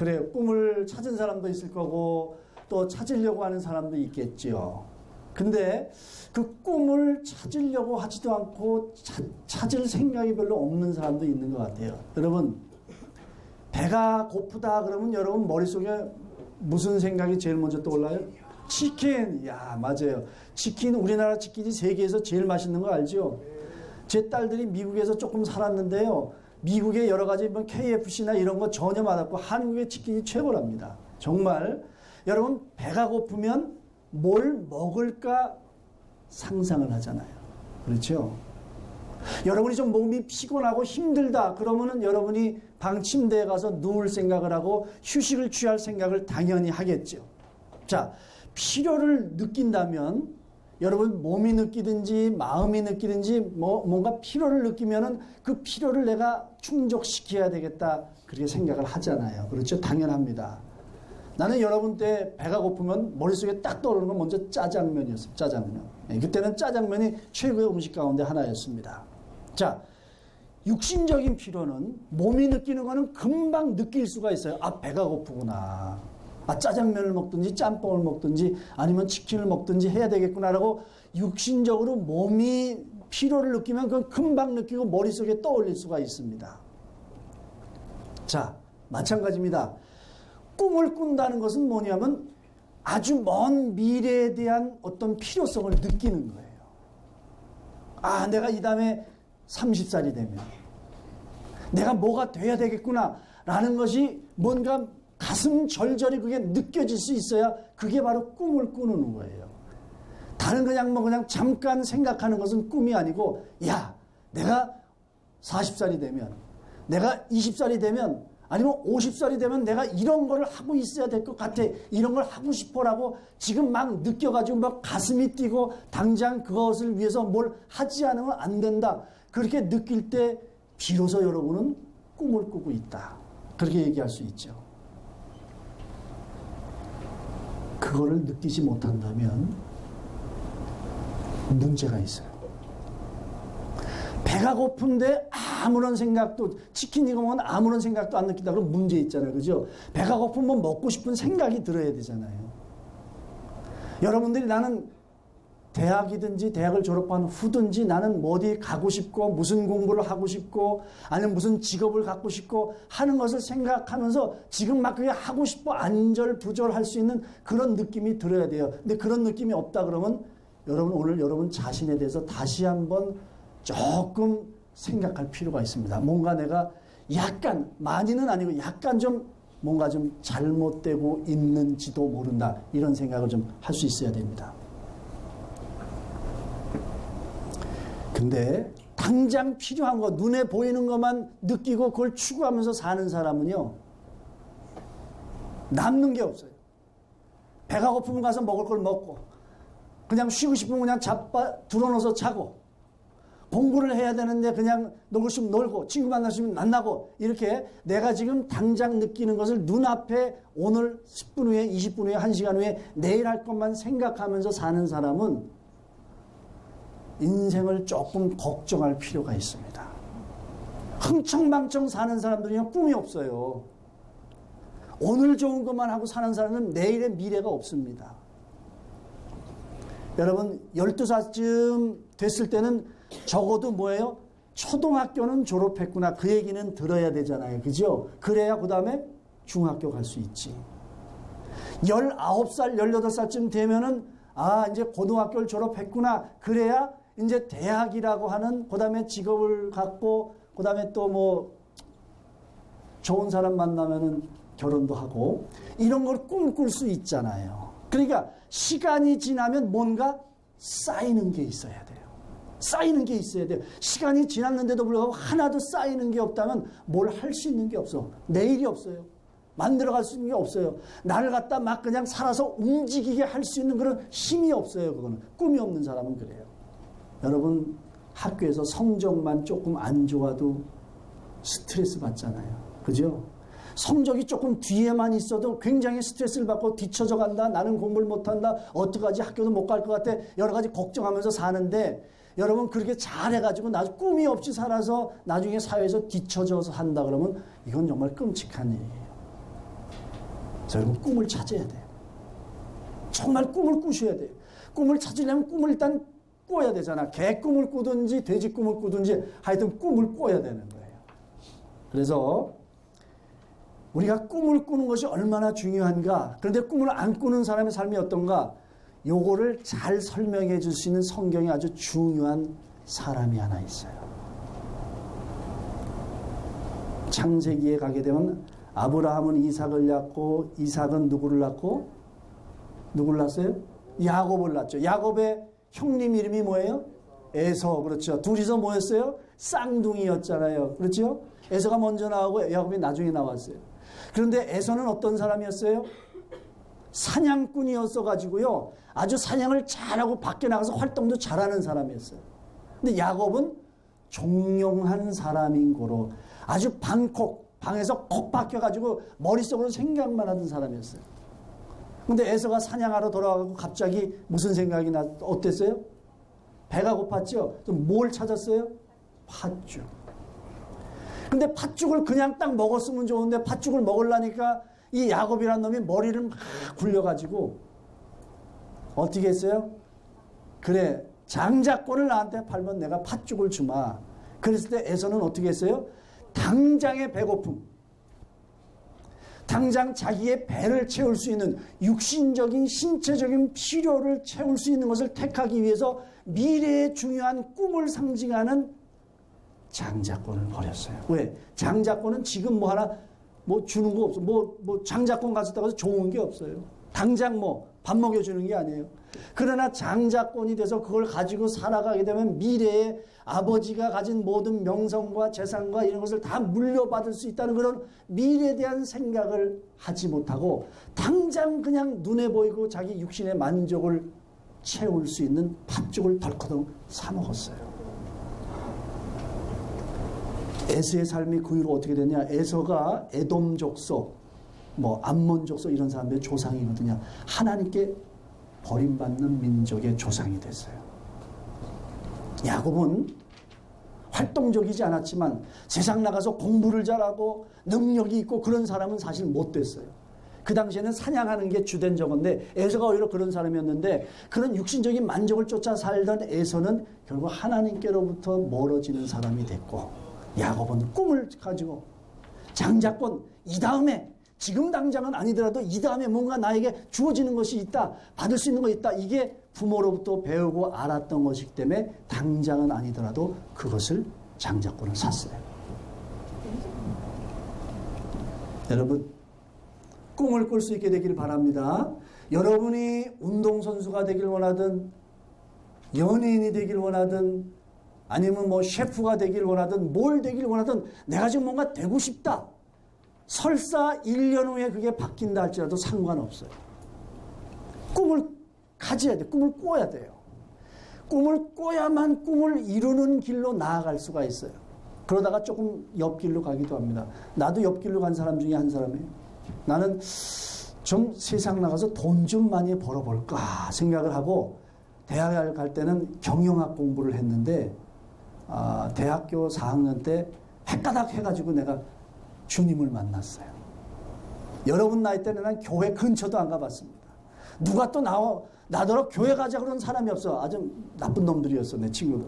그래요. 꿈을 찾은 사람도 있을 거고 또 찾으려고 하는 사람도 있겠죠. 근데 그 꿈을 찾으려고 하지도 않고 찾을 생각이 별로 없는 사람도 있는 것 같아요. 여러분, 배가 고프다 그러면 여러분 머릿속에 무슨 생각이 제일 먼저 떠올라요? 치킨. 야, 맞아요. 치킨, 우리나라 치킨이 세계에서 제일 맛있는 거 알죠? 제 딸들이 미국에서 조금 살았는데요. 미국의 여러 가지 뭐 KFC나 이런 거 전혀 맛없고 한국의 치킨이 최고랍니다. 정말 여러분, 배가 고프면 뭘 먹을까 상상을 하잖아요. 그렇죠? 여러분이 좀 몸이 피곤하고 힘들다 그러면은 여러분이 방 침대에 가서 누울 생각을 하고 휴식을 취할 생각을 당연히 하겠죠. 자, 필요를 느낀다면 여러분 몸이 느끼든지 마음이 느끼든지 뭔가 필요를 느끼면은 그 필요를 내가 충족시켜야 되겠다 그렇게 생각을 하잖아요. 그렇죠? 당연합니다. 나는 여러분 때 배가 고프면 머릿속에 딱 떠오르는 건 먼저 짜장면이었어요. 짜장면. 그때는 짜장면이 최고의 음식 가운데 하나였습니다. 자, 육신적인 필요는 몸이 느끼는 거는 금방 느낄 수가 있어요. 아, 배가 고프구나. 아, 짜장면을 먹든지 짬뽕을 먹든지 아니면 치킨을 먹든지 해야 되겠구나라고 육신적으로 몸이 필요를 느끼면 그건 금방 느끼고 머릿속에 떠올릴 수가 있습니다. 자, 마찬가지입니다. 꿈을 꾼다는 것은 뭐냐면 아주 먼 미래에 대한 어떤 필요성을 느끼는 거예요. 아, 내가 이 다음에 30살이 되면 내가 뭐가 돼야 되겠구나 라는 것이 뭔가 가슴 절절히 그게 느껴질 수 있어야 그게 바로 꿈을 꾸는 거예요. 다른 그냥 잠깐 생각하는 것은 꿈이 아니고, 야, 내가 40살이 되면, 내가 20살이 되면, 아니면 50살이 되면 내가 이런 거를 하고 있어야 될 것 같아. 이런 걸 하고 싶어라고 지금 막 느껴가지고 막 가슴이 뛰고 당장 그것을 위해서 뭘 하지 않으면 안 된다. 그렇게 느낄 때 비로소 여러분은 꿈을 꾸고 있다. 그렇게 얘기할 수 있죠. 그거를 느끼지 못한다면 문제가 있어요. 배가 고픈데 아무런 생각도, 치킨 이거 먹으면 아무런 생각도 안 느낀다 그러면 문제 있잖아요. 그죠? 배가 고프면 먹고 싶은 생각이 들어야 되잖아요. 여러분들이 나는 대학이든지 대학을 졸업한 후든지 나는 어디 가고 싶고 무슨 공부를 하고 싶고 아니면 무슨 직업을 갖고 싶고 하는 것을 생각하면서 지금 막 그게 하고 싶어 안절부절할 수 있는 그런 느낌이 들어야 돼요. 근데 그런 느낌이 없다 그러면 여러분 오늘 여러분 자신에 대해서 다시 한번 조금 생각할 필요가 있습니다. 뭔가 내가 약간, 많이는 아니고 약간 좀 뭔가 좀 잘못되고 있는지도 모른다. 이런 생각을 좀 할 수 있어야 됩니다. 근데 당장 필요한 거, 눈에 보이는 것만 느끼고 그걸 추구하면서 사는 사람은요, 남는 게 없어요. 배가 고프면 가서 먹을 걸 먹고, 그냥 쉬고 싶으면 그냥 들어놓아서 자고, 공부를 해야 되는데 그냥 놀고 싶으면 놀고, 친구 만나시면 만나고, 이렇게 내가 지금 당장 느끼는 것을 눈앞에 오늘 10분 후에, 20분 후에, 1시간 후에 내일 할 것만 생각하면서 사는 사람은 인생을 조금 걱정할 필요가 있습니다. 흥청망청 사는 사람들은 꿈이 없어요. 오늘 좋은 것만 하고 사는 사람은 내일의 미래가 없습니다. 여러분 12살쯤 됐을 때는 적어도 뭐예요? 초등학교는 졸업했구나 그 얘기는 들어야 되잖아요. 그죠? 그래야 그 다음에 중학교 갈 수 있지. 19살 18살쯤 되면은 아 이제 고등학교를 졸업했구나 그래야 이제 대학이라고 하는 그 다음에 직업을 갖고 그 다음에 또 뭐 좋은 사람 만나면은 결혼도 하고 이런 걸 꿈꿀 수 있잖아요. 그러니까 시간이 지나면 뭔가 쌓이는 게 있어야 돼요. 쌓이는 게 있어야 돼요. 시간이 지났는데도 불구하고 하나도 쌓이는 게 없다면 뭘 할 수 있는 게 없어. 내일이 없어요. 만들어갈 수 있는 게 없어요. 나를 갖다 막 그냥 살아서 움직이게 할 수 있는 그런 힘이 없어요. 그거는 꿈이 없는 사람은 그래요. 여러분 학교에서 성적만 조금 안 좋아도 스트레스 받잖아요. 그죠? 성적이 조금 뒤에만 있어도 굉장히 스트레스를 받고 뒤처져 간다. 나는 공부를 못한다. 어떡하지? 학교도 못 갈 것 같아. 여러 가지 걱정하면서 사는데 여러분 그렇게 잘해가지고 꿈이 없이 살아서 나중에 사회에서 뒤처져서 한다 그러면 이건 정말 끔찍한 일이에요. 여러분 꿈을 찾아야 돼요. 정말 꿈을 꾸셔야 돼요. 꿈을 찾으려면 꿈을 일단 꿔야 되잖아. 개 꿈을 꾸든지 돼지 꿈을 꾸든지 하여튼 꿈을 꿔야 되는 거예요. 그래서 우리가 꿈을 꾸는 것이 얼마나 중요한가. 그런데 꿈을 안 꾸는 사람의 삶이 어떤가. 요거를 잘 설명해 줄 수 있는 성경에 아주 중요한 사람이 하나 있어요. 창세기에 가게 되면 아브라함은 이삭을 낳고 이삭은 누구를 낳고 누구를 낳았어요? 야곱을 낳죠. 야곱의 형님 이름이 뭐예요? 에서. 그렇죠. 둘이서 뭐였어요? 쌍둥이였잖아요. 그렇죠? 에서가 먼저 나오고 야곱이 나중에 나왔어요. 그런데 에서는 어떤 사람이었어요? 사냥꾼이었어 가지고요. 아주 사냥을 잘하고 밖에 나가서 활동도 잘하는 사람이었어요. 근데 야곱은 종용한 사람인 거로 아주 방에서 콕 박혀가지고 머릿속으로 생각만 하던 사람이었어요. 근데 에서가 사냥하러 돌아가고 갑자기 무슨 생각이 어땠어요? 배가 고팠죠? 그럼 뭘 찾았어요? 팥죽. 근데 팥죽을 그냥 딱 먹었으면 좋은데 팥죽을 먹으려니까 이 야곱이라는 놈이 머리를 막 굴려가지고 어떻게 했어요? 그래, 장자권을 나한테 팔면 내가 팥죽을 주마. 그랬을 때 에서는 어떻게 했어요? 당장의 배고픔, 당장 자기의 배를 채울 수 있는 육신적인 신체적인 필요를 채울 수 있는 것을 택하기 위해서 미래의 중요한 꿈을 상징하는 장자권을 버렸어요. 왜? 장자권은 지금 뭐 하나 뭐 주는 거 없어. 뭐 장자권 가졌다고 해서 좋은 게 없어요. 당장 밥 먹여주는 게 아니에요. 그러나 장자권이 돼서 그걸 가지고 살아가게 되면 미래에 아버지가 가진 모든 명성과 재산과 이런 것을 다 물려받을 수 있다는 그런 미래에 대한 생각을 하지 못하고 당장 그냥 눈에 보이고 자기 육신의 만족을 채울 수 있는 팥죽을 덜커덩 사 먹었어요. 에서의 삶이 그 이후로 어떻게 되냐. 에서가 에돔 족속, 암몬 족속 이런 사람들의 조상이거든요. 하나님께 버림받는 민족의 조상이 됐어요. 야곱은 활동적이지 않았지만 세상 나가서 공부를 잘하고 능력이 있고 그런 사람은 사실 못 됐어요. 그 당시에는 사냥하는 게 주된 저건데 에서가 오히려 그런 사람이었는데 그런 육신적인 만족을 쫓아 살던 에서는 결국 하나님께로부터 멀어지는 사람이 됐고 야곱은 꿈을 가지고 장자권 이 다음에 지금 당장은 아니더라도 이 다음에 뭔가 나에게 주어지는 것이 있다. 받을 수 있는 것이 있다. 이게 부모로부터 배우고 알았던 것이기 때문에 당장은 아니더라도 그것을 장자권을 샀어요. 여러분 꿈을 꿀 수 있게 되길 바랍니다. 여러분이 운동선수가 되길 원하든 연예인이 되길 원하든 아니면 셰프가 되길 원하든 뭘 되길 원하든 내가 지금 뭔가 되고 싶다. 설사 1년 후에 그게 바뀐다 할지라도 상관없어요. 꿈을 가져야 돼. 꿈을 꿔야 돼요. 꿈을 꿔야만 꿈을 이루는 길로 나아갈 수가 있어요. 그러다가 조금 옆길로 가기도 합니다. 나도 옆길로 간 사람 중에 한 사람이에요. 나는 좀 세상 나가서 돈 좀 많이 벌어볼까 생각을 하고 대학을 갈 때는 경영학 공부를 했는데 대학교 4학년 때 헷가닥 해가지고 내가 주님을 만났어요. 여러분 나이 때는 난 교회 근처도 안 가봤습니다. 누가 또 나더러 교회 가자 그런 사람이 없어. 아주 나쁜 놈들이었어, 내 친구들.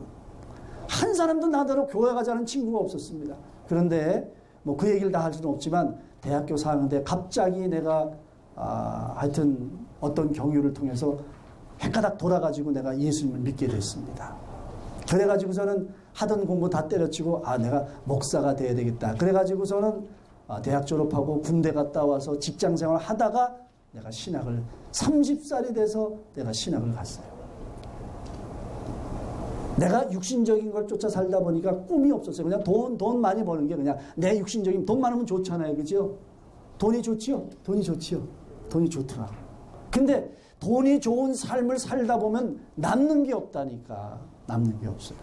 한 사람도 나더러 교회 가자는 친구가 없었습니다. 그런데 그 얘기를 다 할 수는 없지만 대학교 4학년 때 갑자기 내가 하여튼 어떤 경유를 통해서 헷가닥 돌아가지고 내가 예수님을 믿게 됐습니다. 그래가지고서는 하던 공부 다 때려치고 내가 목사가 돼야 되겠다. 그래가지고서는 대학 졸업하고 군대 갔다 와서 직장생활 하다가 내가 신학을 30살이 돼서 내가 신학을 갔어요. 내가 육신적인 걸 쫓아 살다 보니까 꿈이 없었어요. 그냥 돈 많이 버는 게 그냥 내 육신적인 돈 많으면 좋잖아요. 그죠? 돈이 좋지요? 돈이 좋지요? 돈이 좋더라. 근데 돈이 좋은 삶을 살다 보면 남는 게 없다니까. 남는 게 없어요.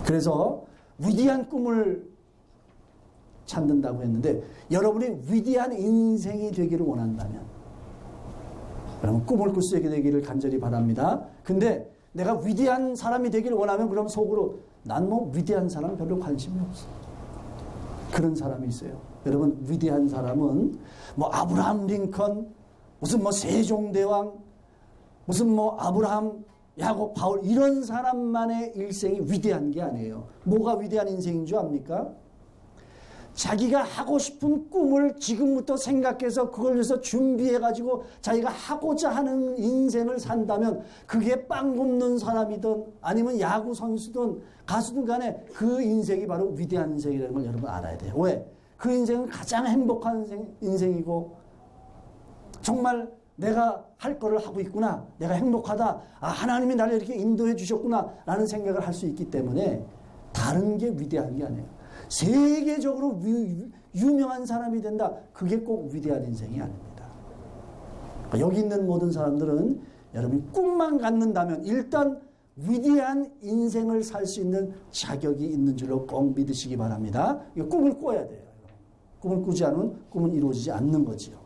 그래서 위대한 꿈을 찾는다고 했는데 여러분이 위대한 인생이 되기를 원한다면 여러분 꿈을 꿀 수 있게 되기를 간절히 바랍니다. 근데 내가 위대한 사람이 되기를 원하면 그럼 속으로 난 위대한 사람 별로 관심이 없어. 그런 사람이 있어요. 여러분, 위대한 사람은 뭐 아브라함 링컨, 무슨 뭐 세종대왕, 무슨 뭐 아브라함, 야곱, 바울 이런 사람만의 일생이 위대한 게 아니에요. 뭐가 위대한 인생인 줄 압니까? 자기가 하고 싶은 꿈을 지금부터 생각해서 그걸 위해서 준비해가지고 자기가 하고자 하는 인생을 산다면 그게 빵 굽는 사람이든 아니면 야구 선수든 가수든 간에 그 인생이 바로 위대한 인생이라는 걸 여러분 알아야 돼요. 왜? 그 인생은 가장 행복한 인생이고 정말 내가 할 거를 하고 있구나. 내가 행복하다. 아, 하나님이 나를 이렇게 인도해 주셨구나. 라는 생각을 할 수 있기 때문에 다른 게 위대한 게 아니에요. 세계적으로 유명한 사람이 된다. 그게 꼭 위대한 인생이 아닙니다. 그러니까 여기 있는 모든 사람들은 여러분이 꿈만 갖는다면 일단 위대한 인생을 살 수 있는 자격이 있는 줄로 꼭 믿으시기 바랍니다. 꿈을 꿔야 돼요. 꿈을 꾸지 않으면 꿈은 이루어지지 않는 거지요.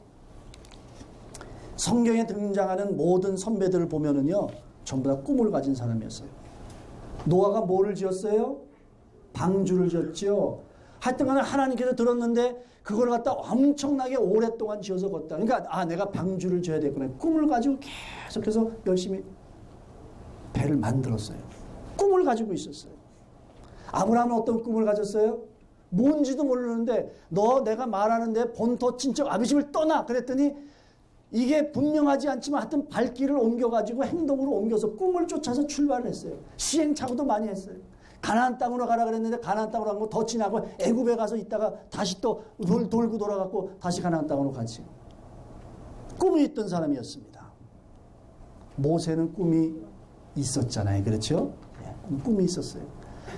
성경에 등장하는 모든 선배들을 보면은요, 전부 다 꿈을 가진 사람이었어요. 노아가 뭐를 지었어요? 방주를 지었죠. 하여튼 간에 하나님께서 들었는데 그걸 갖다 엄청나게 오랫동안 지어서 걷다. 그러니까 내가 방주를 지어야 되겠구나. 꿈을 가지고 계속해서 열심히 배를 만들었어요. 꿈을 가지고 있었어요. 아브라함은 어떤 꿈을 가졌어요? 뭔지도 모르는데 내가 말하는데 본토 친척 아비집을 떠나 그랬더니 이게 분명하지 않지만 하여튼 발길을 옮겨가지고 행동으로 옮겨서 꿈을 쫓아서 출발을 했어요. 시행착오도 많이 했어요. 가나안 땅으로 가라 그랬는데 가나안 땅으로 간 거 더 지나고 애굽에 가서 있다가 다시 또 돌고 돌아갔고 다시 가나안 땅으로 가지. 꿈이 있던 사람이었습니다. 모세는 꿈이 있었잖아요. 그렇죠? 꿈이 있었어요.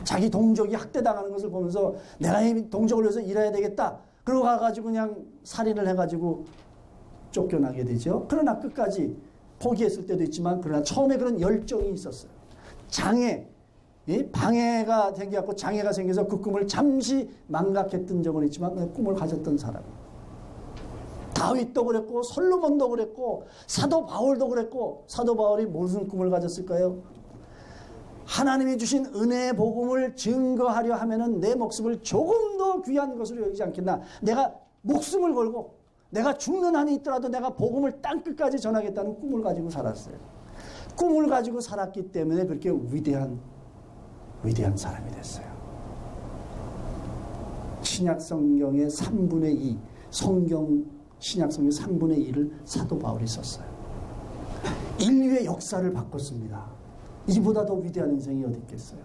자기 동족이 학대당하는 것을 보면서 내가 이 동족을 위해서 일해야 되겠다. 그러고 가가지고 그냥 살인을 해가지고 쫓겨나게 되죠. 그러나 끝까지 포기했을 때도 있지만 그러나 처음에 그런 열정이 있었어요. 방해가 생겨갖고 장애가 생겨서 그 꿈을 잠시 망각했던 적은 있지만 꿈을 가졌던 사람. 다윗도 그랬고 솔로몬도 그랬고 사도 바울도 그랬고 사도 바울이 무슨 꿈을 가졌을까요? 하나님이 주신 은혜의 복음을 증거하려 하면은 내 목숨을 조금 더 귀한 것으로 여기지 않겠나. 내가 목숨을 걸고 내가 죽는 한이 있더라도 내가 복음을 땅끝까지 전하겠다는 꿈을 가지고 살았어요. 꿈을 가지고 살았기 때문에 그렇게 위대한 사람이 됐어요. 신약 성경의 3분의 2, 신약 성경 3분의 2를 사도 바울이 썼어요. 인류의 역사를 바꿨습니다. 이보다 더 위대한 인생이 어디 있겠어요?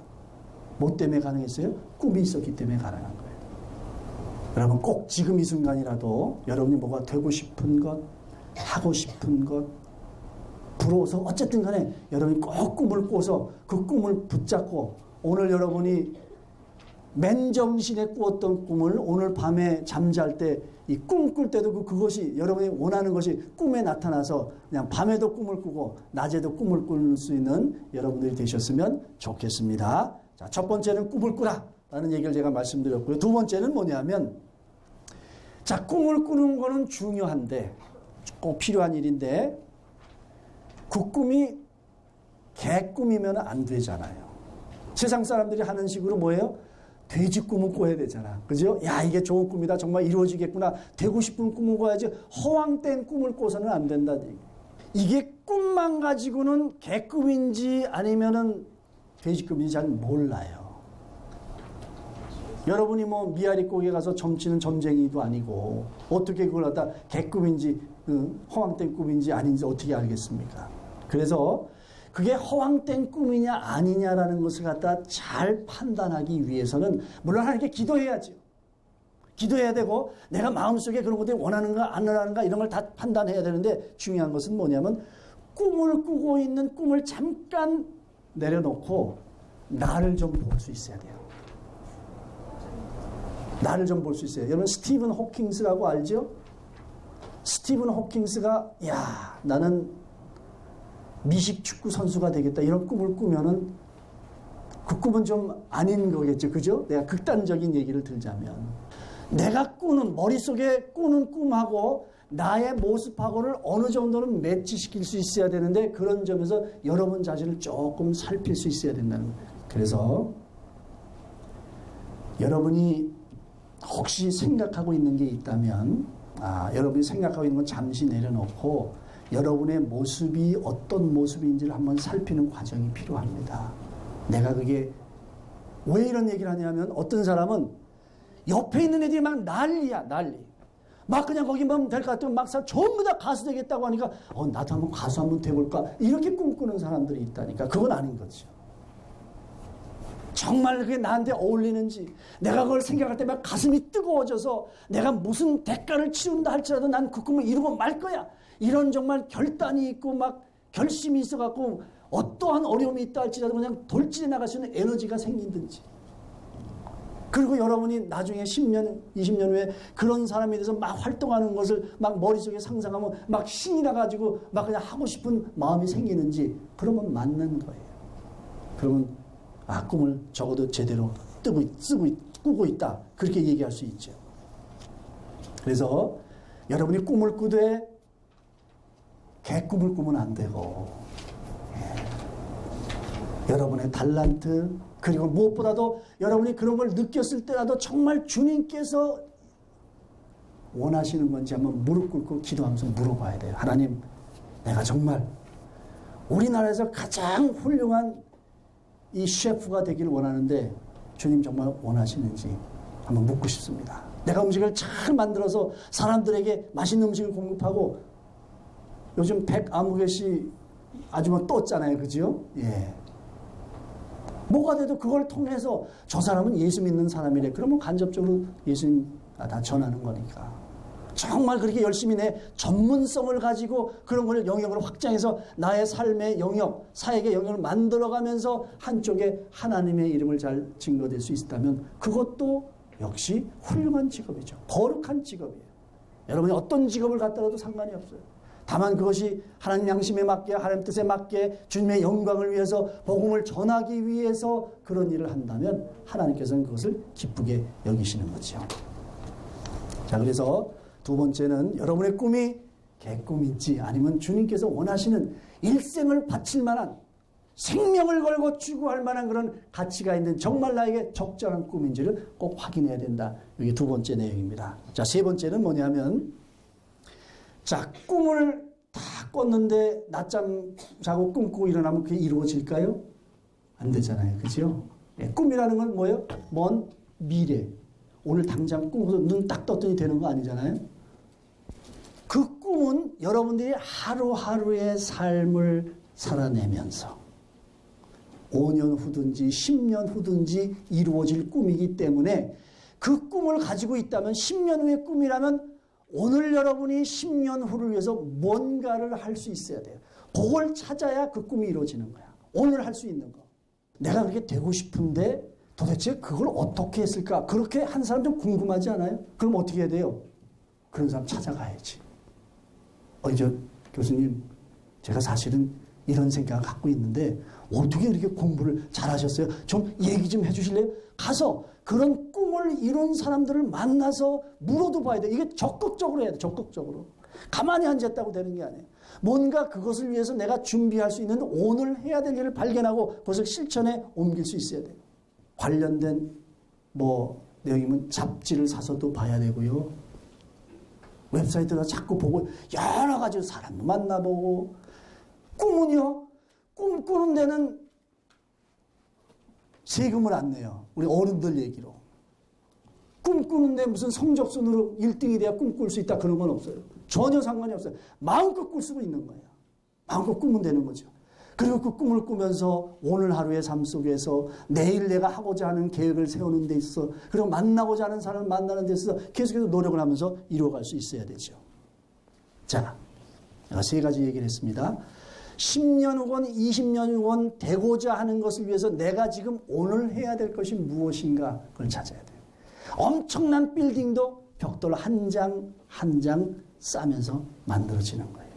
뭐 때문에 가능했어요? 꿈이 있었기 때문에 가능한 거예요. 여러분 꼭 지금 이 순간이라도 여러분이 뭐가 되고 싶은 것, 하고 싶은 것, 부러워서 어쨌든 간에 여러분이 꼭 꿈을 꿔서 그 꿈을 붙잡고 오늘 여러분이 맨정신에 꾸었던 꿈을 오늘 밤에 잠잘 때 이 꿈 꿀 때도 그것이 여러분이 원하는 것이 꿈에 나타나서 그냥 밤에도 꿈을 꾸고 낮에도 꿈을 꿀 수 있는 여러분들이 되셨으면 좋겠습니다. 자, 첫 번째는 꿈을 꾸라 라는 얘기를 제가 말씀드렸고요. 두 번째는 뭐냐면 자, 꿈을 꾸는 거는 중요한데 꼭 필요한 일인데 그 꿈이 개꿈이면 안 되잖아요. 세상 사람들이 하는 식으로 뭐예요? 돼지 꿈은 꿔야 되잖아. 그죠? 야, 이게 좋은 꿈이다. 정말 이루어지겠구나. 되고 싶은 꿈을 꿔야지. 허황된 꿈을 꿔서는 안 된다. 이게 꿈만 가지고는 개꿈인지 아니면은 돼지 꿈인지 잘 몰라요. 여러분이 뭐 미아리곡에 가서 점치는 점쟁이도 아니고 어떻게 그걸 갖다 개꿈인지 허황된 꿈인지 아닌지 어떻게 알겠습니까? 그래서 그게 허황된 꿈이냐 아니냐라는 것을 갖다 잘 판단하기 위해서는 물론 하나님께 기도해야죠. 기도해야 되고 내가 마음속에 그런 것들이 원하는가 안 원하는가 이런 걸 다 판단해야 되는데 중요한 것은 뭐냐면 꿈을 꾸고 있는 꿈을 잠깐 내려놓고 나를 좀 볼 수 있어야 돼요. 나를 좀 볼 수 있어요. 여러분 스티븐 호킹스라고 알죠? 스티븐 호킹스가 야 나는 미식 축구 선수가 되겠다 이런 꿈을 꾸면은 그 꿈은 좀 아닌 거겠죠. 그죠? 내가 극단적인 얘기를 들자면 내가 꾸는 머릿속에 꾸는 꿈하고 나의 모습하고를 어느 정도는 매치시킬 수 있어야 되는데 그런 점에서 여러분 자신을 조금 살필 수 있어야 된다는 거예요. 그래서 여러분이 혹시 생각하고 있는 게 있다면 여러분이 생각하고 있는 건 잠시 내려놓고 여러분의 모습이 어떤 모습인지를 한번 살피는 과정이 필요합니다. 내가 그게 왜 이런 얘기를 하냐면 어떤 사람은 옆에 있는 애들이 막 난리야, 난리. 막 그냥 거기만 될 것 같으면 막 전부 다 가수 되겠다고 하니까 나도 한번 가수 한번 돼볼까 이렇게 꿈꾸는 사람들이 있다니까. 그건 아닌 거죠. 정말 그게 나한테 어울리는지 내가 그걸 생각할 때 막 가슴이 뜨거워져서 내가 무슨 대가를 치른다 할지라도 난 그 꿈을 이루고 말 거야. 이런 정말 결단이 있고 막 결심이 있어갖고 어떠한 어려움이 있다 할지라도 그냥 돌진해 나갈 수 있는 에너지가 생기든지. 그리고 여러분이 나중에 10년, 20년 후에 그런 사람에 대해서 막 활동하는 것을 막 머릿속에 상상하면 막 신이 나가지고 막 그냥 하고 싶은 마음이 생기는지 그러면 맞는 거예요. 그러면 꿈을 적어도 제대로 꾸고 있다. 그렇게 얘기할 수 있죠. 그래서 여러분이 꿈을 꾸되 개꿈을 꾸면 안 되고 여러분의 달란트 그리고 무엇보다도 여러분이 그런 걸 느꼈을 때라도 정말 주님께서 원하시는 건지 한번 무릎 꿇고 기도하면서 물어봐야 돼요. 하나님, 내가 정말 우리나라에서 가장 훌륭한 이 셰프가 되기를 원하는데 주님 정말 원하시는지 한번 묻고 싶습니다. 내가 음식을 잘 만들어서 사람들에게 맛있는 음식을 공급하고 요즘 백아무개씨 아주머 떴잖아요. 그죠? 예. 뭐가 돼도 그걸 통해서 저 사람은 예수 믿는 사람이래. 그러면 간접적으로 예수님 다 전하는 거니까. 정말 그렇게 열심히 내 전문성을 가지고 그런 걸 영역으로 확장해서 나의 삶의 영역, 사역의 영역을 만들어가면서 한쪽에 하나님의 이름을 잘 증거될 수 있다면 그것도 역시 훌륭한 직업이죠. 거룩한 직업이에요. 여러분이 어떤 직업을 갖더라도 상관이 없어요. 다만 그것이 하나님 양심에 맞게 하나님 뜻에 맞게 주님의 영광을 위해서 복음을 전하기 위해서 그런 일을 한다면 하나님께서는 그것을 기쁘게 여기시는 거죠. 자, 그래서 두 번째는 여러분의 꿈이 개꿈인지 아니면 주님께서 원하시는 일생을 바칠 만한 생명을 걸고 추구할 만한 그런 가치가 있는 정말 나에게 적절한 꿈인지를 꼭 확인해야 된다. 이게 두 번째 내용입니다. 자, 세 번째는 뭐냐면 자, 꿈을 다 꿨는데 낮잠 자고 꿈꾸고 일어나면 그게 이루어질까요? 안 되잖아요. 그죠? 네, 꿈이라는 건 뭐예요? 먼 미래. 오늘 당장 꿈에서 눈 딱 떴더니 되는 거 아니잖아요. 그 꿈은 여러분들이 하루하루의 삶을 살아내면서 5년 후든지 10년 후든지 이루어질 꿈이기 때문에 그 꿈을 가지고 있다면 10년 후의 꿈이라면 오늘 여러분이 10년 후를 위해서 뭔가를 할 수 있어야 돼요. 그걸 찾아야 그 꿈이 이루어지는 거야. 오늘 할 수 있는 거. 내가 그렇게 되고 싶은데 도대체 그걸 어떻게 했을까? 그렇게 한 사람 좀 궁금하지 않아요? 그럼 어떻게 해야 돼요? 그런 사람 찾아가야지. 저 교수님, 제가 사실은 이런 생각을 갖고 있는데 어떻게 이렇게 공부를 잘하셨어요? 좀 얘기 좀 해주실래요? 가서 그런 꿈을 이룬 사람들을 만나서 물어도 봐야 돼. 이게 적극적으로 해야 돼. 적극적으로. 가만히 앉았다고 되는 게 아니에요. 뭔가 그것을 위해서 내가 준비할 수 있는 오늘 해야 될 일을 발견하고 그것을 실천에 옮길 수 있어야 돼요. 관련된 내용이면 잡지를 사서도 봐야 되고요. 웹사이트가 자꾸 보고 여러 가지 사람도 만나보고 꿈은요. 꿈꾸는 데는 세금을 안 내요. 우리 어른들 얘기로. 꿈꾸는데 무슨 성적순으로 1등이 돼야 꿈꿀 수 있다 그런 건 없어요. 전혀 상관이 없어요. 마음껏 꿀 수가 있는 거예요. 마음껏 꾸면 되는 거죠. 그리고 그 꿈을 꾸면서 오늘 하루의 삶 속에서 내일 내가 하고자 하는 계획을 세우는 데 있어 그리고 만나고자 하는 사람을 만나는 데 있어서 계속해서 노력을 하면서 이루어갈 수 있어야 되죠. 자, 내가 세 가지 얘기를 했습니다. 10년 후건 20년 후건 되고자 하는 것을 위해서 내가 지금 오늘 해야 될 것이 무엇인가 그걸 찾아야 돼요. 엄청난 빌딩도 벽돌 한 장 한 장 싸면서 만들어지는 거예요.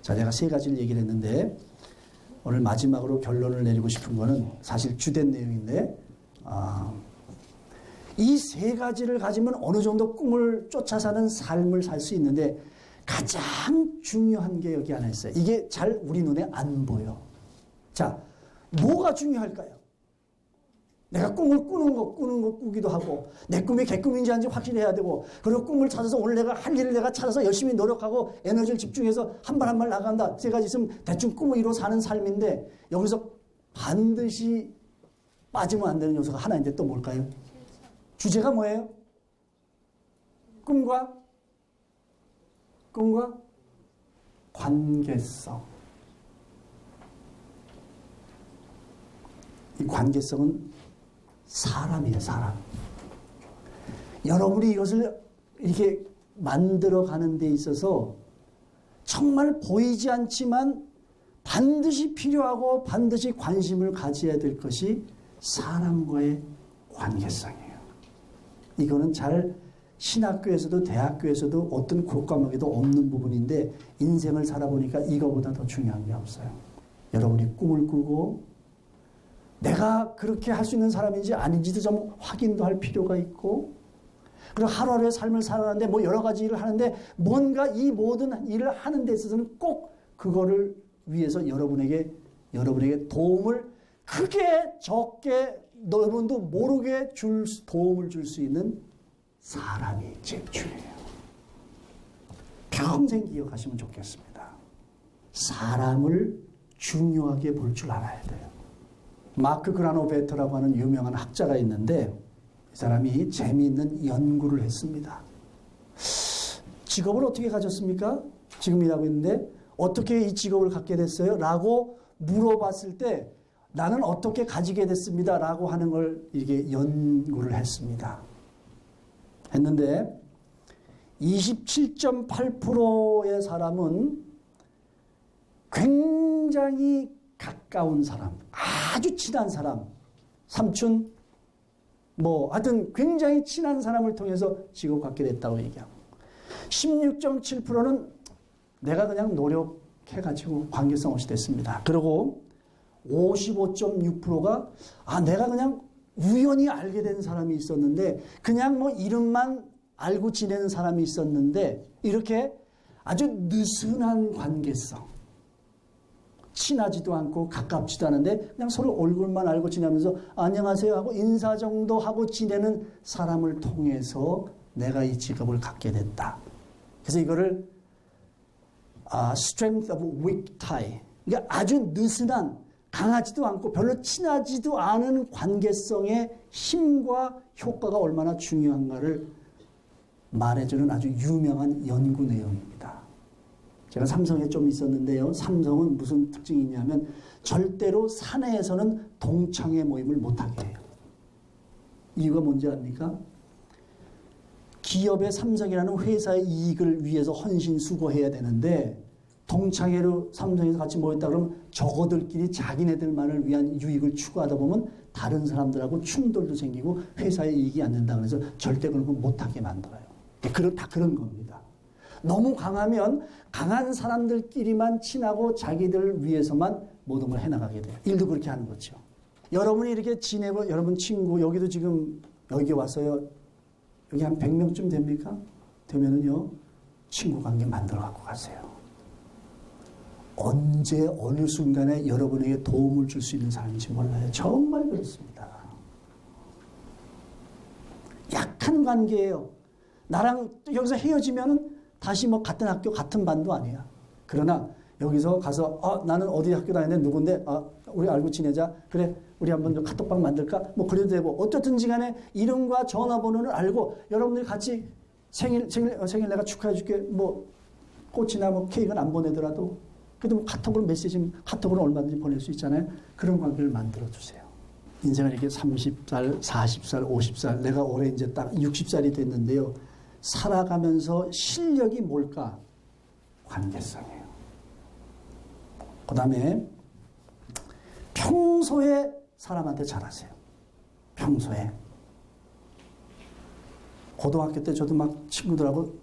자, 내가 세 가지를 얘기를 했는데 오늘 마지막으로 결론을 내리고 싶은 거는 사실 주된 내용인데 이 세 가지를 가지면 어느 정도 꿈을 쫓아 사는 삶을 살 수 있는데 가장 중요한 게 여기 하나 있어요. 이게 잘 우리 눈에 안 보여. 자, 뭐가 중요할까요? 내가 꿈을 꾸는 거 꾸기도 하고, 내 꿈이 개꿈인지 아닌지 확실해야 되고, 그리고 꿈을 찾아서 오늘 내가 할 일을 내가 찾아서 열심히 노력하고 에너지를 집중해서 한 발 한 발 나간다. 세 가지 있으면 대충 꿈을 이루어 사는 삶인데, 여기서 반드시 빠지면 안 되는 요소가 하나 있는데 또 뭘까요? 주제가 뭐예요? 꿈과 관계성. 이 관계성은 사람이에요, 사람. 여러분이 이것을 이렇게 만들어가는 데 있어서 정말 보이지 않지만 반드시 필요하고 반드시 관심을 가져야 될 것이 사람과의 관계성이에요. 이거는 잘 신학교에서도 대학교에서도 어떤 교과목에도 없는 부분인데 인생을 살아보니까 이거보다 더 중요한 게 없어요. 여러분이 꿈을 꾸고 내가 그렇게 할 수 있는 사람인지 아닌지도 좀 확인도 할 필요가 있고, 그리고 하루하루의 삶을 살아가는데 뭐 여러 가지 일을 하는데 뭔가 이 모든 일을 하는 데 있어서는 꼭 그거를 위해서 여러분에게 도움을 크게 적게 여러분도 모르게 도움을 줄 수 있는 사람이 제일 중요해요. 평생 기억하시면 좋겠습니다. 사람을 중요하게 볼 줄 알아야 돼요. 마크 그라노베터라고 하는 유명한 학자가 있는데 이 사람이 재미있는 연구를 했습니다. 직업을 어떻게 가졌습니까? 지금 일하고 있는데 어떻게 이 직업을 갖게 됐어요? 라고 물어봤을 때 나는 어떻게 가지게 됐습니다. 라고 하는 걸 이렇게 연구를 했습니다. 했는데 27.8%의 사람은 굉장히 가까운 사람, 아주 친한 사람, 삼촌, 하여튼 굉장히 친한 사람을 통해서 직업을 갖게 됐다고 얘기하고 16.7%는 내가 그냥 노력해가지고 관계성 없이 됐습니다. 그리고 55.6%가 내가 그냥 우연히 알게 된 사람이 있었는데 그냥 이름만 알고 지내는 사람이 있었는데 이렇게 아주 느슨한 관계성, 친하지도 않고 가깝지도 않은데 그냥 서로 얼굴만 알고 지내면서 안녕하세요 하고 인사 정도 하고 지내는 사람을 통해서 내가 이 직업을 갖게 됐다. 그래서 이거를 strength of weak tie, 그러니까 아주 느슨한 강하지도 않고 별로 친하지도 않은 관계성의 힘과 효과가 얼마나 중요한가를 말해주는 아주 유명한 연구 내용입니다. 제가 삼성에 좀 있었는데요. 삼성은 무슨 특징이 있냐면 절대로 사내에서는 동창회 모임을 못하게 해요. 이유가 뭔지 압니까? 기업의 삼성이라는 회사의 이익을 위해서 헌신수고해야 되는데 동창회로 삼성에서 같이 모였다 그러면 저거들끼리 자기네들만을 위한 유익을 추구하다 보면 다른 사람들하고 충돌도 생기고 회사의 이익이 안 된다 그래서 절대 그런 거 못하게 만들어요. 다 그런 겁니다. 너무 강하면 강한 사람들끼리만 친하고 자기들을 위해서만 모든 걸 해나가게 돼요. 일도 그렇게 하는 거죠. 여러분이 이렇게 지내고 여러분 친구 여기도 지금 여기 왔어요. 여기 한 100명쯤 됩니까? 되면은요 친구 관계 만들어 갖고 가세요. 언제 어느 순간에 여러분에게 도움을 줄 수 있는 사람인지 몰라요. 정말 그렇습니다. 약한 관계예요. 나랑 여기서 헤어지면은 다시 같은 학교 같은 반도 아니야. 그러나 여기서 가서 나는 어디 학교 다니는데 누군데 우리 알고 지내자. 그래 우리 한번 카톡방 만들까? 그래도 되고 어떻든지 간에 이름과 전화번호를 알고 여러분들이 같이 생일 내가 축하해 줄게. 꽃이나 케이크는 안 보내더라도 그래도 카톡으로 카톡으로 얼마든지 보낼 수 있잖아요. 그런 관계를 만들어 주세요. 인생을 이렇게 30살, 40살, 50살 내가 올해 이제 딱 60살이 됐는데요. 살아가면서 실력이 뭘까? 관계성이에요. 그 다음에 평소에 사람한테 잘하세요. 평소에. 고등학교 때 저도 친구들하고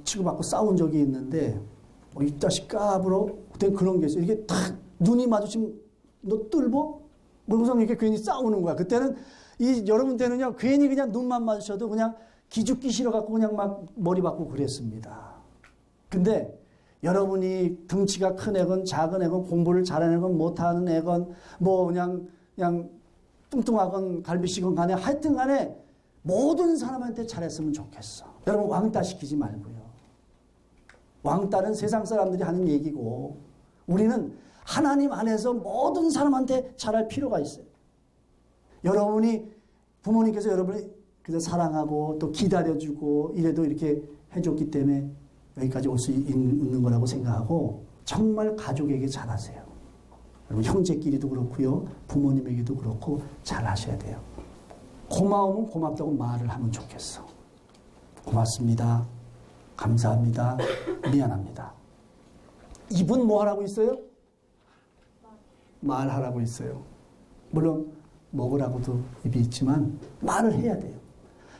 치고받고 싸운 적이 있는데 이 자식 까불어? 그때 그런 게 있어요. 이렇게 딱 눈이 마주치면 너 뜰보? 그러고서 이렇게 괜히 싸우는 거야. 그때는 여러분 때는요 괜히 그냥 눈만 마주쳐도 그냥 기죽기 싫어갖고 그냥 머리 받고 그랬습니다. 근데 여러분이 덩치가 큰 애건 작은 애건 공부를 잘하는 애건 못하는 애건 그냥 뚱뚱하건 갈비씨건 간에 하여튼 간에 모든 사람한테 잘했으면 좋겠어. 여러분 왕따 시키지 말고요. 왕따는 세상 사람들이 하는 얘기고 우리는 하나님 안에서 모든 사람한테 잘할 필요가 있어요. 여러분이 부모님께서 여러분을 사랑하고 또 기다려주고 이래도 이렇게 해줬기 때문에 여기까지 올 수 있는 거라고 생각하고 정말 가족에게 잘하세요. 여러분 형제끼리도 그렇고요. 부모님에게도 그렇고 잘하셔야 돼요. 고마우면 고맙다고 말을 하면 좋겠어. 고맙습니다. 감사합니다. 미안합니다. 입은 뭐 하라고 있어요? 말하라고 있어요. 물론 먹으라고도 입이 있지만 말을 해야 돼요.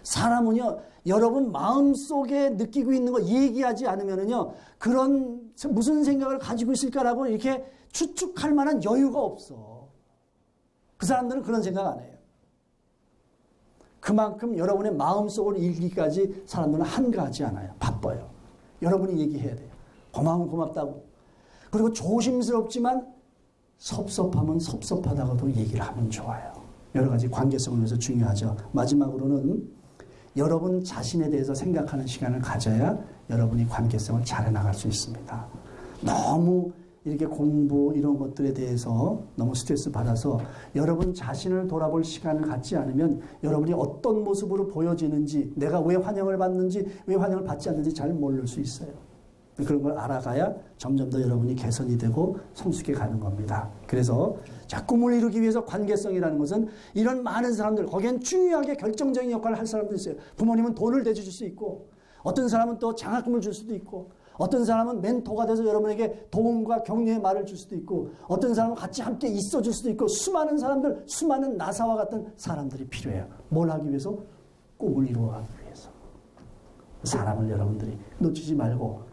사람은요, 여러분 마음속에 느끼고 있는 거 얘기하지 않으면은요, 그런 무슨 생각을 가지고 있을까라고 이렇게 추측할 만한 여유가 없어. 그 사람들은 그런 생각 안 해요. 그만큼 여러분의 마음속을 읽기까지 사람들은 한가하지 않아요. 바빠요. 여러분이 얘기해야 돼요. 고마우면 고맙다고. 그리고 조심스럽지만 섭섭하면 섭섭하다고도 얘기를 하면 좋아요. 여러 가지 관계성을 위해서 중요하죠. 마지막으로는 여러분 자신에 대해서 생각하는 시간을 가져야 여러분이 관계성을 잘 해나갈 수 있습니다. 너무 이렇게 공부 이런 것들에 대해서 너무 스트레스 받아서 여러분 자신을 돌아볼 시간을 갖지 않으면 여러분이 어떤 모습으로 보여지는지, 내가 왜 환영을 받는지, 왜 환영을 받지 않는지 잘 모를 수 있어요. 그런 걸 알아가야 점점 더 여러분이 개선이 되고 성숙해 가는 겁니다. 그래서 꿈을 이루기 위해서 관계성이라는 것은 이런 많은 사람들, 거기엔 중요하게 결정적인 역할을 할 사람도 있어요. 부모님은 돈을 대줄 수 있고, 어떤 사람은 또 장학금을 줄 수도 있고, 어떤 사람은 멘토가 돼서 여러분에게 도움과 격려의 말을 줄 수도 있고, 어떤 사람은 같이 함께 있어줄 수도 있고, 수많은 사람들, 수많은 나사와 같은 사람들이 필요해요. 뭘 하기 위해서? 꿈을 이루어가기 위해서. 사람을 여러분들이 놓치지 말고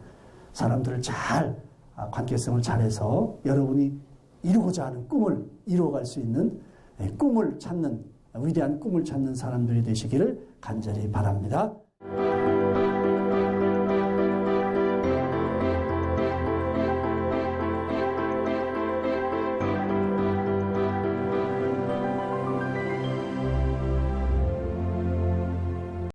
사람들을 잘, 관계성을 잘해서 여러분이 이루고자 하는 꿈을 이루어갈 수 있는 꿈을 찾는, 위대한 꿈을 찾는 사람들이 되시기를 간절히 바랍니다.